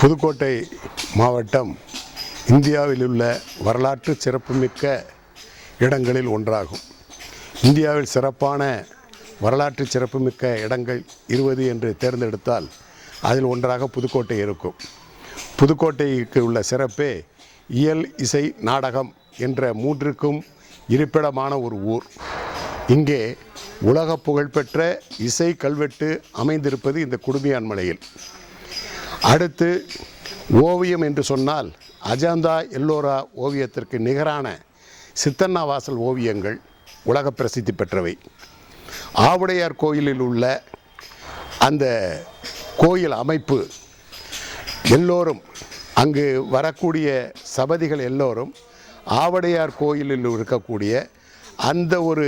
புதுக்கோட்டை மாவட்டம் இந்தியாவில் உள்ள வரலாற்று சிறப்புமிக்க இடங்களில் ஒன்றாகும். இந்தியாவில் சிறப்பான வரலாற்று சிறப்புமிக்க இடங்கள் 20 என்று தேர்ந்தெடுத்தால் அதில் ஒன்றாக புதுக்கோட்டை இருக்கும். புதுக்கோட்டைக்கு உள்ள சிறப்பே இயல், இசை, நாடகம் என்ற மூன்றுக்கும் இருப்பிடமான ஒரு ஊர். இங்கே உலக புகழ்பெற்ற இசை கல்வெட்டு அமைந்திருப்பது இந்த குடுமியான்மலையில். அடுத்து ஓவியம் என்று சொன்னால் அஜந்தா எல்லோரா ஓவியத்திற்கு நிகரான சித்தண்ணாவாசல் ஓவியங்கள் உலக பிரசித்தி பெற்றவை. ஆவுடையார் கோயிலில் உள்ள அந்த கோயில் அமைப்பு எல்லோரும் அங்கு வரக்கூடிய சபதிகள் எல்லோரும் ஆவுடையார் கோயிலில் இருக்கக்கூடிய அந்த ஒரு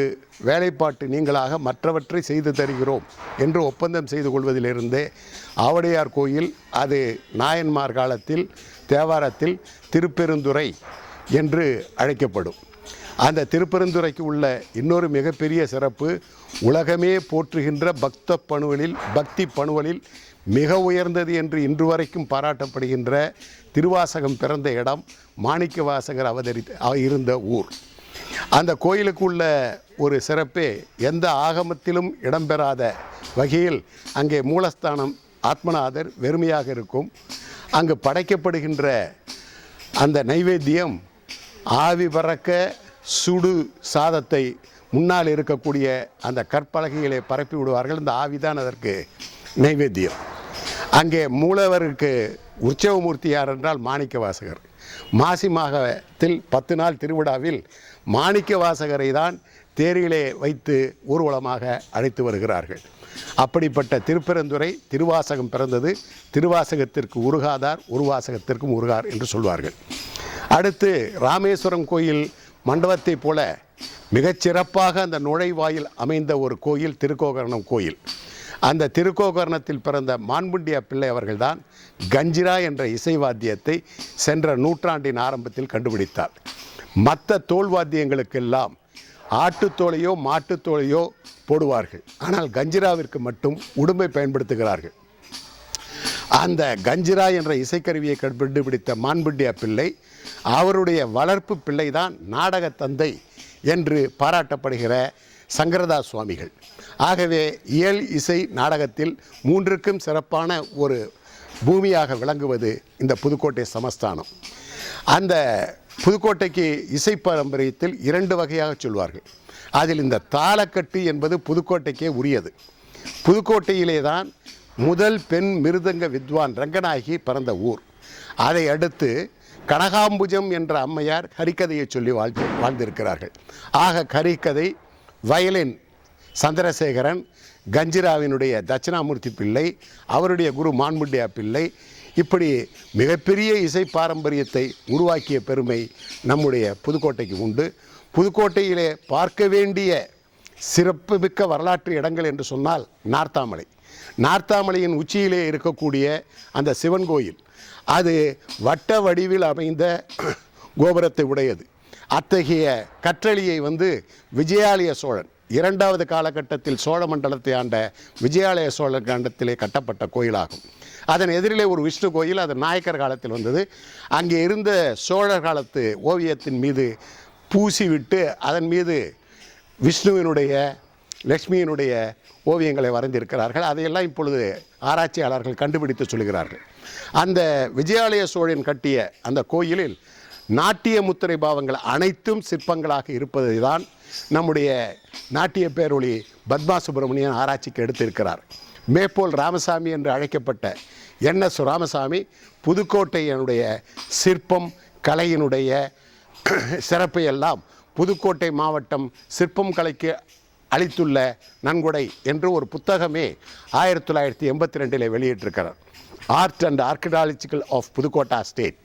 வேலைப்பாட்டு நீங்களாக மற்றவற்றை செய்து தருகிறோம் என்று ஒப்பந்தம் செய்து கொள்வதிலிருந்தே ஆவுடையார் கோயில் அது நாயன்மார் காலத்தில் தேவாரத்தில் திருப்பெருந்துறை என்று அழைக்கப்படும். அந்த திருப்பெருந்துறைக்கு உள்ள இன்னொரு மிகப்பெரிய சிறப்பு, உலகமே போற்றுகின்ற பக்தி பணுவலில் மிக உயர்ந்தது என்று இன்று வரைக்கும் பாராட்டப்படுகின்ற திருவாசகம் பிறந்த இடம் மாணிக்க வாசகர் இருந்த ஊர். அந்த கோயிலுக்கு உள்ள ஒரு சிறப்பே எந்த ஆகமத்திலும் இடம்பெறாத வகையில் அங்கே மூலஸ்தானம் ஆத்மநாதர் வெறுமையாக இருக்கும். அங்கு படைக்கப்படுகின்ற அந்த நைவேத்தியம் ஆவி பறக்க சுடு சாதத்தை முன்னால் இருக்கக்கூடிய அந்த கற்பலகைகளை பரப்பி விடுவார்கள். இந்த ஆவிதான் அதற்கு நைவேத்தியம். அங்கே மூலவருக்கு உற்சவமூர்த்தி யார் என்றால் மாணிக்க வாசகர். மாசி மாதத்தில் 10 நாள் திருவிழாவில் மாணிக்க வாசகரை தான் தேரிலே வைத்து ஊர்வலமாக அழைத்து வருகிறார்கள். அப்படிப்பட்ட திருப்பெருந்துறை திருவாசகம் பிறந்தது. திருவாசகத்திற்கு உருகாதார், உருவாசகத்திற்கும் உருகார் என்று சொல்வார்கள். அடுத்து ராமேஸ்வரம் கோயில் மண்டபத்தை போல மிகச்சிறப்பாக அந்த நுழைவாயில் அமைந்த ஒரு கோயில் திருக்கோகர்ணம் கோயில். அந்த திருக்கோகர்ணத்தில் பிறந்த மான்முண்டியா பிள்ளை அவர்கள்தான் கஞ்சிரா என்ற இசைவாத்தியத்தை சென்ற நூற்றாண்டின் ஆரம்பத்தில் கண்டுபிடித்தார். மற்ற தோல்வாத்தியங்களுக்கெல்லாம் ஆட்டுத்தோலையோ மாட்டுத்தோலையோ போடுவார்கள், ஆனால் கஞ்சிராவிற்கு மட்டும் உடும்பை பயன்படுத்துகிறார்கள். அந்த கஞ்சிரா என்ற இசைக்கருவியை கண்டுபிடித்த மான்முண்டியா பிள்ளை அவருடைய வளர்ப்பு பிள்ளைதான் நாடக தந்தை என்று பாராட்டப்படுகிற சங்கரதாஸ் சுவாமிகள். ஆகவே இயல், இசை, நாடகத்தில் மூன்றுக்கும் சிறப்பான ஒரு பூமியாக விளங்குவது இந்த புதுக்கோட்டை சமஸ்தானம். அந்த புதுக்கோட்டைக்கு இசை பாரம்பரியத்தில் 2 வகையாக சொல்வார்கள். அதில் இந்த தாளக்கட்டு என்பது புதுக்கோட்டைக்கே உரியது. புதுக்கோட்டையிலே தான் முதல் பெண் மிருதங்க வித்வான் ரங்கநாயகி பிறந்த ஊர். அதை அடுத்து கனகாம்புஜம் என்ற அம்மையார் ஹரிக்கதையை சொல்லி வாழ்ந்திருக்கிறார்கள். ஆக ஹரிக்கதை, வயலின் சந்திரசேகரன், கஞ்சிராவினுடைய தட்சிணாமூர்த்தி பிள்ளை, அவருடைய குரு மான்முண்டியா பிள்ளை, இப்படி மிகப்பெரிய இசை பாரம்பரியத்தை உருவாக்கிய பெருமை நம்முடைய புதுக்கோட்டைக்கு உண்டு. புதுக்கோட்டையிலே பார்க்க வேண்டிய சிறப்புமிக்க வரலாற்று இடங்கள் என்று சொன்னால் நார்த்தாமலை. நார்த்தாமலையின் உச்சியிலே இருக்கக்கூடிய அந்த சிவன் கோயில் அது வட்ட வடிவில் அமைந்த கோபுரத்தை உடையது. அத்தகைய கற்றளியை விஜயாலய சோழன் 2வது காலகட்டத்தில் சோழ மண்டலத்தை ஆண்ட விஜயாலய சோழர் காண்டத்திலே கட்டப்பட்ட கோயிலாகும். அதன் எதிரிலே ஒரு விஷ்ணு கோயில், அது நாயக்கர் காலத்தில் வந்தது. அங்கே இருந்த சோழர் காலத்து ஓவியத்தின் மீது பூசிவிட்டு அதன் மீது விஷ்ணுவினுடைய லக்ஷ்மியினுடைய ஓவியங்களை வரைந்திருக்கிறார்கள். அதையெல்லாம் இப்பொழுது ஆராய்ச்சியாளர்கள் கண்டுபிடித்து சொல்கிறார்கள். அந்த விஜயாலய சோழன் கட்டிய அந்த கோயிலில் நாட்டிய முத்திரை பாவங்கள் அனைத்தும் சிற்பங்களாக இருப்பதை தான் நம்முடைய நாட்டிய பேரொளி பத்மா சுப்பிரமணியன் ஆராய்ச்சிக்கு எடுத்திருக்கிறார். மேப்போல் ராமசாமி என்று அழைக்கப்பட்ட NS ராமசாமி புதுக்கோட்டையினுடைய சிற்பம் கலையினுடைய சிறப்பையெல்லாம் புதுக்கோட்டை மாவட்டம் சிற்பம் கலைக்கு அளித்துள்ள நன்கொடை என்று ஒரு புத்தகமே 1982 வெளியிட்டிருக்கிறார். Art and archaeological of Pudukkottai state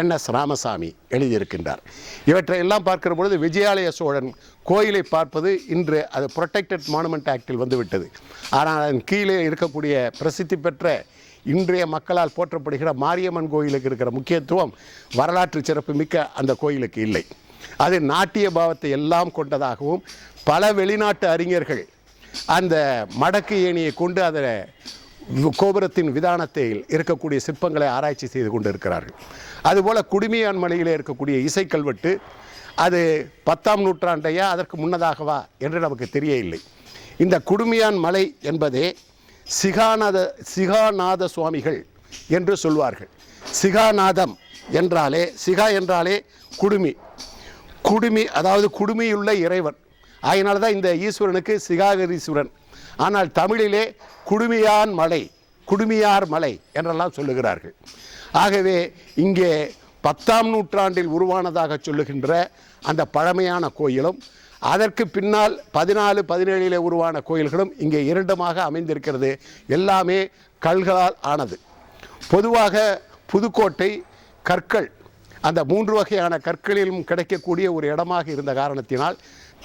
NS Ramasamy எழுதியிருக்கின்றார். இவற்றையெல்லாம் பார்க்கிற பொழுது விஜயாலய சோழன் கோயிலை பார்ப்பது இன்று அது ப்ரொடெக்டட் மானுமெண்ட் ஆக்டில் வந்துவிட்டது. ஆனால் அதன் கீழே இருக்கக்கூடிய பிரசித்தி பெற்ற இன்றைய மக்களால் போற்றப்படுகிற மாரியம்மன் கோயிலுக்கு இருக்கிற முக்கியத்துவம் வரலாற்று சிறப்பு மிக்க அந்த கோயிலுக்கு இல்லை. அது நாட்டிய பாவத்தை எல்லாம் கொண்டதாகவும் பல வெளிநாட்டு அறிஞர்கள் அந்த மடக்கு ஏணியை கொண்டு அதை கோபுரத்தின் விதானத்தில் இருக்கக்கூடிய சிற்பங்களை ஆராய்ச்சி செய்து கொண்டு இருக்கிறார்கள். அதுபோல் குடுமியான் மலையில் இருக்கக்கூடிய இசைக்கல்வெட்டு அது 10ஆம் நூற்றாண்டையா அதற்கு முன்னதாகவா என்று நமக்கு தெரியவில்லை. இந்த குடுமியான் மலை என்பதே சிகாநாத சுவாமிகள் என்று சொல்வார்கள். சிகாநாதம் என்றாலே, சிகா என்றாலே குடுமி அதாவது குடுமியுள்ள இறைவன். அதனால தான் இந்த ஈஸ்வரனுக்கு சிகாகரீஸ்வரன். ஆனால் தமிழிலே குடுமியான் மலை, குடுமியார் மலை என்றெல்லாம் சொல்லுகிறார்கள். ஆகவே இங்கே 10ஆம் நூற்றாண்டில் உருவானதாக சொல்லுகின்ற அந்த பழமையான கோயிலும் அதற்கு பின்னால் 14, 17 உருவான கோயில்களும் இங்கே இரண்டுமாக அமைந்திருக்கிறது. எல்லாமே கல்களால் ஆனது. பொதுவாக புதுக்கோட்டை கற்கள் அந்த 3 வகையான கற்களிலும் கிடைக்கக்கூடிய ஒரு இடமாக இருந்த காரணத்தினால்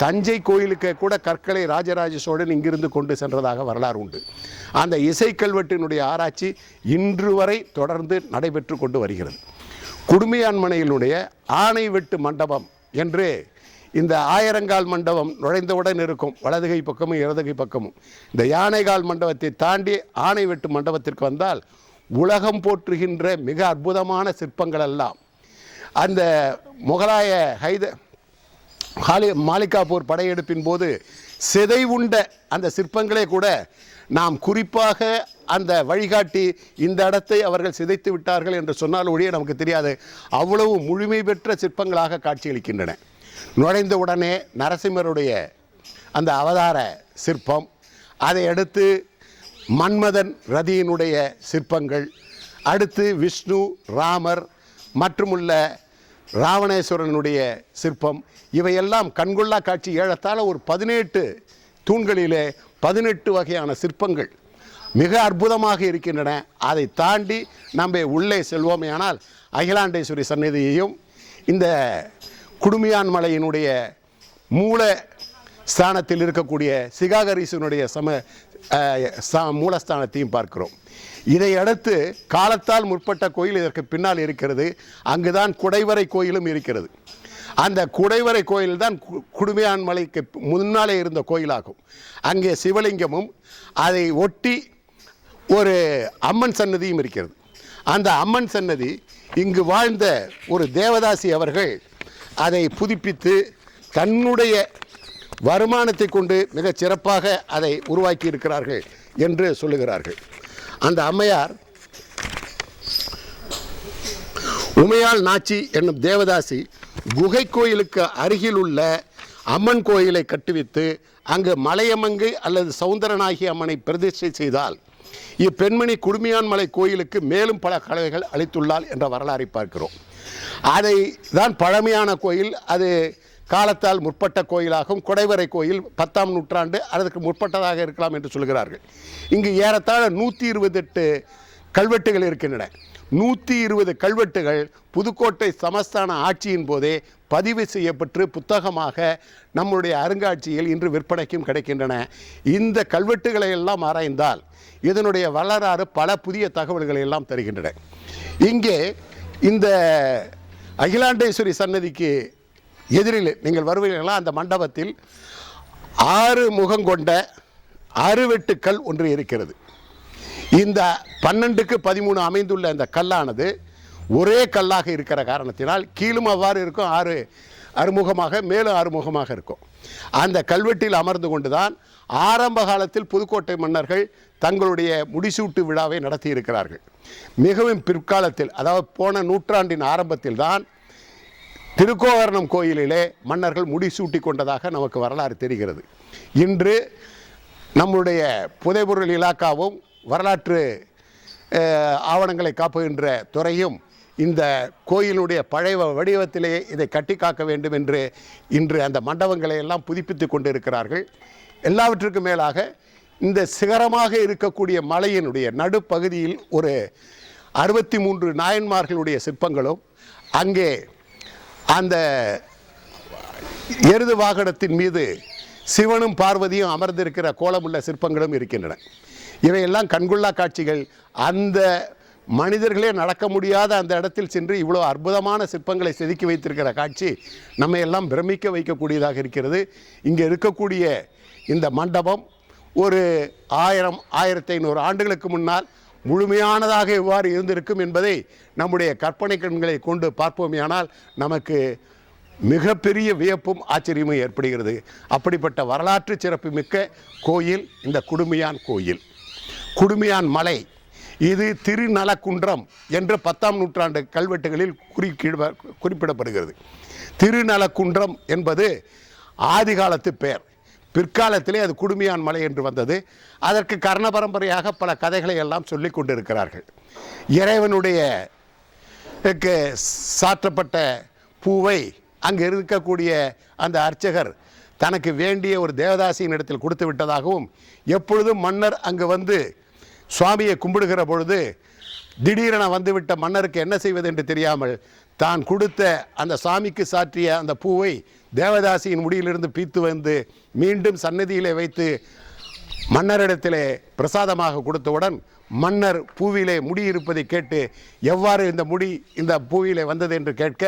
தஞ்சை கோயிலுக்கு கூட கற்களை ராஜராஜ சோழன் இங்கிருந்து கொண்டு சென்றதாக வரலாறு உண்டு. அந்த இசைக்கல்வெட்டினுடைய ஆராய்ச்சி இன்று வரை தொடர்ந்து நடைபெற்று கொண்டு வருகிறது. குடுமியான்மனையினுடைய ஆணை வெட்டு மண்டபம் என்று இந்த ஆயிரங்கால் மண்டபம் நுழைந்தவுடன் இருக்கும், வலதுகை பக்கமும் இடதுகை பக்கமும். இந்த யானைகால் மண்டபத்தை தாண்டி ஆணை வெட்டு மண்டபத்திற்கு வந்தால் உலகம் போற்றுகின்ற மிக அற்புதமான சிற்பங்கள் எல்லாம் அந்த முகலாய மாலிகாப்பூர் படையெடுப்பின் போது சிதைவுண்ட அந்த சிற்பங்களே கூட நாம் குறிப்பாக அந்த வழிகாட்டி இந்த இடத்தை அவர்கள் சிதைத்து விட்டார்கள் என்று சொன்னால் ஒழிய நமக்கு தெரியாது. அவ்வளவு முழுமை பெற்ற சிற்பங்களாக காட்சியளிக்கின்றன. நுழைந்த உடனே நரசிம்மருடைய அந்த அவதார சிற்பம், அதை அடுத்து மன்மதன் ரதியினுடைய சிற்பங்கள், அடுத்து விஷ்ணு, ராமர் மற்றுமுள்ள ராவணேஸ்வரனுடைய சிற்பம், இவையெல்லாம் கண்கொள்ளா காட்சி. ஏறத்தாழ ஒரு 18 தூண்களிலே 18 வகையான சிற்பங்கள் மிக அற்புதமாக இருக்கின்றன. அதை தாண்டி நம்ம உள்ளே செல்வோமேயானால் அகிலாண்டேஸ்வரி சந்நிதியையும் இந்த குடுமியான் மலையினுடைய மூல ஸ்தானத்தில் இருக்கக்கூடிய சிகாகரீசனுடைய மூலஸ்தானத்தையும் பார்க்கிறோம். இதை அடுத்து காலத்தால் முற்பட்ட கோயில் இதற்கு பின்னால் இருக்கிறது. அங்குதான் குடைவரை கோயிலும் இருக்கிறது. அந்த குடைவரை கோயில் தான் குடுமியான் மலைக்கு முன்னாலே இருந்த கோயிலாகும். அங்கே சிவலிங்கமும் அதை ஒட்டி ஒரு அம்மன் சன்னதியும் இருக்கிறது. அந்த அம்மன் சன்னதி இங்கு வாழ்ந்த ஒரு தேவதாசி அவர்கள் அதை புதுப்பித்து தன்னுடைய வருமானத்தை கொண்டு மிகச் சிறப்பாக அதை உருவாக்கி இருக்கிறார்கள் என்று சொல்லுகிறார்கள். அந்த அம்மையார் உமையாள் நாச்சி என்னும் தேவதாசி குகை கோயிலுக்கு அருகில் உள்ள அம்மன் கோயிலை கட்டுவித்து அங்கு மலையமங்கை அல்லது சௌந்தரநாயகி அம்மனை பிரதிஷ்டை செய்தால் இப்பெண்மணி குடுமியான் மலை கோயிலுக்கு மேலும் பல கலைகள் அளித்துள்ளாள் என்ற வரலாறை பார்க்கிறோம். அதை தான் பழமையான கோயில், அது காலத்தால் முற்பட்ட கோயிலாகும். குடைவரை கோயில் 10ஆம் நூற்றாண்டு அதற்கு முற்பட்டதாக இருக்கலாம் என்று சொல்கிறார்கள். இங்கு ஏறத்தாழ 128 கல்வெட்டுகள் இருக்கின்றன. 120 கல்வெட்டுகள் புதுக்கோட்டை சமஸ்தான ஆட்சியின் போதே பதிவு செய்யப்பட்டு புத்தகமாக நம்முடைய அருங்காட்சியில் இன்று விற்பனைக்கும் கிடைக்கின்றன. இந்த கல்வெட்டுகளை எல்லாம் ஆராய்ந்தால் இதனுடைய வரலாறு பல புதிய தகவல்களை எல்லாம் தருகின்றன. இங்கே இந்த அகிலாண்டேஸ்வரி சன்னதிக்கு எதிரில் நீங்கள் வருவீர்களா, அந்த மண்டபத்தில் 6 முகம் கொண்ட அறுவெட்டுக்கல் ஒன்று இருக்கிறது. இந்த 12க்கு 13 அமைந்துள்ள இந்த கல்லானது ஒரே கல்லாக இருக்கிற காரணத்தினால் கீழும் அவ்வாறு இருக்கும், 6 அறுமுகமாக மேலும் அறுமுகமாக இருக்கும். அந்த கல்வெட்டில் அமர்ந்து கொண்டுதான் ஆரம்ப காலத்தில் புதுக்கோட்டை மன்னர்கள் தங்களுடைய முடிசூட்டு விழாவை நடத்தி இருக்கிறார்கள். மிகவும் பிற்காலத்தில், அதாவது போன நூற்றாண்டின் ஆரம்பத்தில் தான் திருக்கோவரணம் கோயிலிலே மன்னர்கள் முடிசூட்டி கொண்டதாக நமக்கு வரலாறு தெரிகிறது. இன்று நம்முடைய புதைபொருள் இலாக்காவும் வரலாற்று ஆவணங்களை காப்புகின்ற துறையும் இந்த கோயிலுடைய பழைய வடிவத்திலேயே இதை கட்டி காக்க வேண்டும் என்று இன்று அந்த மண்டபங்களை எல்லாம் புதுப்பித்து கொண்டு இருக்கிறார்கள். எல்லாவற்றுக்கும் மேலாக இந்த சிகரமாக இருக்கக்கூடிய மலையினுடைய நடுப்பகுதியில் ஒரு 63 நாயன்மார்களுடைய சிற்பங்களும், அங்கே அந்த எருது வாகனத்தின் மீது சிவனும் பார்வதியும் அமர்ந்திருக்கிற கோலமுள்ள சிற்பங்களும் இருக்கின்றன. இவையெல்லாம் கண்கொள்ளா காட்சிகள். அந்த மனிதர்களே நடக்க முடியாத அந்த இடத்தில் சென்று இவ்வளோ அற்புதமான சிற்பங்களை செதுக்கி வைத்திருக்கிற காட்சி நம்மை எல்லாம் பிரமிக்க வைக்கக்கூடியதாக இருக்கிறது. இங்கே இருக்கக்கூடிய இந்த மண்டபம் ஒரு 1500 ஆண்டுகளுக்கு முன்னால் முழுமையானதாக எவ்வாறு இருந்திருக்கும் என்பதை நம்முடைய கற்பனை கண்களை கொண்டு பார்ப்போமேயானால் நமக்கு மிகப்பெரிய வியப்பும் ஆச்சரியமும் ஏற்படுகிறது. அப்படிப்பட்ட வரலாற்று சிறப்பு மிக்க கோயில் இந்த குடுமியான் கோயில். குடுமியான் மலை இது திருநலக்குன்றம் என்று 10ஆம் நூற்றாண்டு கல்வெட்டுகளில் குறிப்பிடப்படுகிறது. திருநலக்குன்றம் என்பது ஆதி காலத்து பெயர். பிற்காலத்திலே அது குடுமியான் மலை என்று வந்தது. அதற்கு கர்ண பரம்பரையாக பல கதைகளை எல்லாம் சொல்லி கொண்டிருக்கிறார்கள். இறைவனுடைய சாற்றப்பட்ட பூவை அங்கே இருக்கக்கூடிய அந்த அர்ச்சகர் தனக்கு வேண்டிய ஒரு தேவதாசியின் இடத்தில் கொடுத்து விட்டதாகவும், எப்பொழுதும் மன்னர் அங்கு வந்து சுவாமியை கும்பிடுகிற பொழுது திடீரென வந்துவிட்ட மன்னருக்கு என்ன செய்வது என்று தெரியாமல் தான் கொடுத்த அந்த சாமிக்கு சாற்றிய அந்த பூவை தேவதாசியின் முடியிலிருந்து பீத்து வந்து மீண்டும் சன்னதியிலே வைத்து மன்னரிடத்திலே பிரசாதமாக கொடுத்தவுடன் மன்னர் பூவிலே முடி இருப்பதை கேட்டு எவ்வாறு இந்த முடி இந்த பூவிலே வந்தது என்று கேட்க,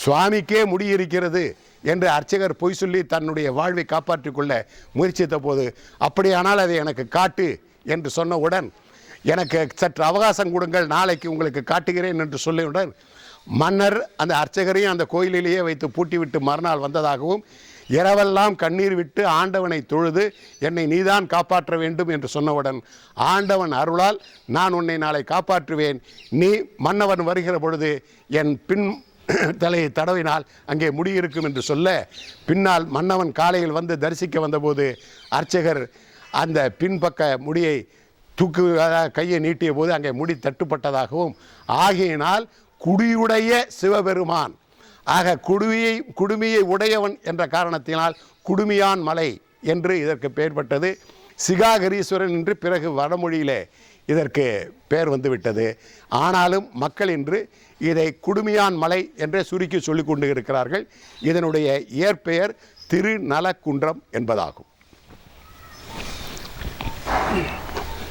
சுவாமிக்கே முடி இருக்கிறது என்று அர்ச்சகர் பொய் சொல்லி தன்னுடைய வாழ்வை காப்பாற்றிக் கொள்ள முயற்சித்த போது, அப்படியானால் அதை எனக்கு காட்டு என்று சொன்னவுடன், எனக்கு சற்று அவகாசம் கொடுங்கள், நாளைக்கு உங்களுக்கு காட்டுகிறேன் என்று சொல்லியுடன் மன்னர் அந்த அர்ச்சகரையும் அந்த கோயிலிலேயே வைத்து பூட்டிவிட்டு மறுநாள் வந்ததாகவும், இரவெல்லாம் கண்ணீர் விட்டு ஆண்டவனை தொழுது என்னை நீதான் காப்பாற்ற வேண்டும் என்று சொன்னவுடன், ஆண்டவன் அருளால் நான் உன்னை நாளை காப்பாற்றுவேன், நீ மன்னவன் வருகிற பொழுது என் பின் தலையை தடவினால் அங்கே முடி இருக்கும் என்று சொல்ல, பின்னால் மன்னவன் காலையில் வந்து தரிசிக்க வந்தபோது அர்ச்சகர் அந்த பின்பக்க முடியை கையை நீட்டிய போது அங்கே முடி தட்டுப்பட்டதாகவும், ஆகையினால் குடியுடைய சிவபெருமான் ஆக குடுமியை உடையவன் என்ற காரணத்தினால் குடுமியான் மலை என்று இதற்கு பெயர் பட்டது. சிகாகரீஸ்வரன் என்று பிறகு வடமொழியிலே இதற்கு பெயர் வந்துவிட்டது. ஆனாலும் மக்கள் இன்று இதை குடுமியான் மலை என்றே சுருக்கி சொல்லிக் கொண்டு இருக்கிறார்கள். இதனுடைய இயற்பெயர் திருநலக்குன்றம் என்பதாகும்.